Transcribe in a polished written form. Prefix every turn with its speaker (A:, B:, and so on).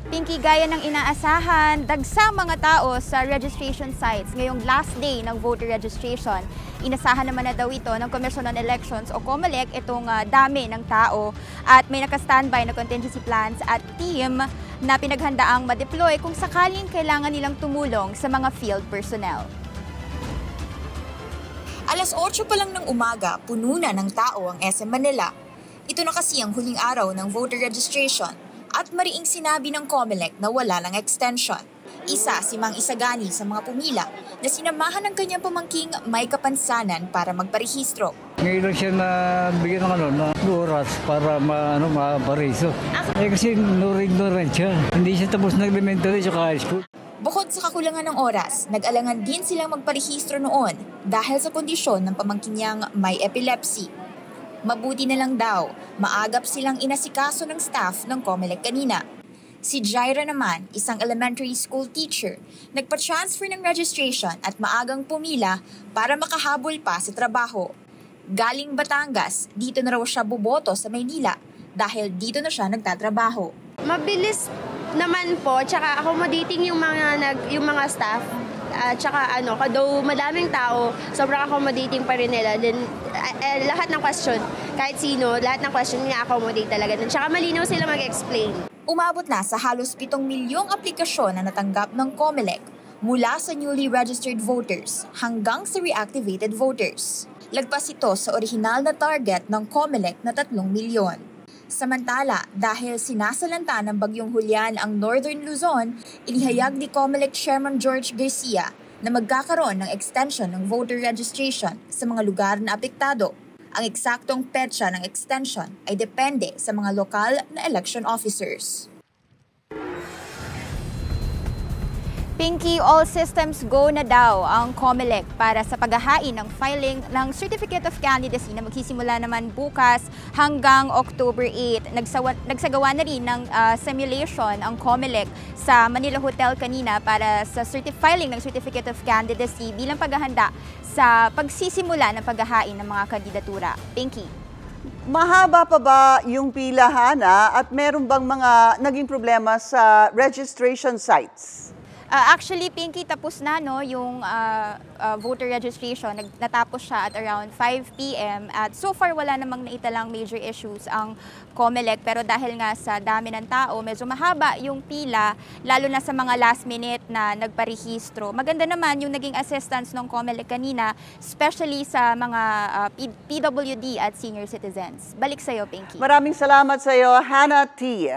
A: Pinky, gaya ng inaasahan, dagsang mga tao sa registration sites ngayong last day ng voter registration. Inasahan naman na daw ito ng Commission on Elections o COMELEC itong dami ng tao at may naka-standby na contingency plans at team na pinaghandaang ma-deploy kung sakaling kailangan nilang tumulong sa mga field personnel.
B: Alas 8 pa lang ng umaga, puno na ng tao ang SM Manila. Ito na kasi ang huling araw ng voter registration at mariing sinabi ng COMELEC na wala lang extension. Isa si Mang Isagani sa mga pumila na sinamahan ng kanyang pamangking may kapansanan para magparehistro.
C: Ngayon lang siya na bigyan ng oras para maparehisto. Kasi ignorant siya. Hindi siya tapos ng elementary at high school.
B: Bukod sa kakulangan ng oras, nag-alangan din silang magparehistro noon dahil sa kondisyon ng pamangkin niyang may epilepsy. Mabuti na lang daw, maagap silang inasikaso ng staff ng COMELEC kanina. Si Jaira naman, isang elementary school teacher, nagpa-transfer ng registration at maagang pumila para makahabol pa sa trabaho. Galing Batangas, dito na raw siya boboto sa Maynila dahil dito na siya nagtatrabaho.
D: Mabilis naman po, tsaka accommodating yung mga staff. Tsaka though madaming tao, sobrang accommodating pa rin nila. Then, lahat ng question, kahit sino, lahat ng question ina-accommodate talaga. Tsaka malinaw sila mag-explain.
B: Umabot na sa halos 7 milyong aplikasyon na natanggap ng COMELEC mula sa newly registered voters hanggang sa reactivated voters. Lagpas ito sa orihinal na target ng COMELEC na 3 milyon. Samantala, dahil sinasalanta ng Bagyong Julian ang Northern Luzon, inihayag ni COMELEC Chairman George Garcia na magkakaroon ng extension ng voter registration sa mga lugar na apektado. Ang eksaktong petsa ng extension ay depende sa mga lokal na election officers.
A: Pinky, all systems go na daw ang COMELEC para sa paghahain ng filing ng Certificate of Candidacy na magsisimula naman bukas hanggang October 8. Nagsagawa na rin ng simulation ang COMELEC sa Manila Hotel kanina para sa filing ng Certificate of Candidacy bilang paghahanda sa pagsisimula ng paghahain ng mga kandidatura. Pinky.
E: Mahaba pa ba yung pila, Hana, at meron bang mga naging problema sa registration sites?
A: Actually, Pinky, tapos na yung voter registration. Natapos siya at around 5 p.m. At so far, wala namang naitalang major issues ang COMELEC. Pero dahil nga sa dami ng tao, medyo mahaba yung pila, lalo na sa mga last minute na nagparehistro. Maganda naman yung naging assistance ng COMELEC kanina, especially sa mga PWD at senior citizens. Balik sa'yo, Pinky.
E: Maraming salamat sa'yo, Hana T.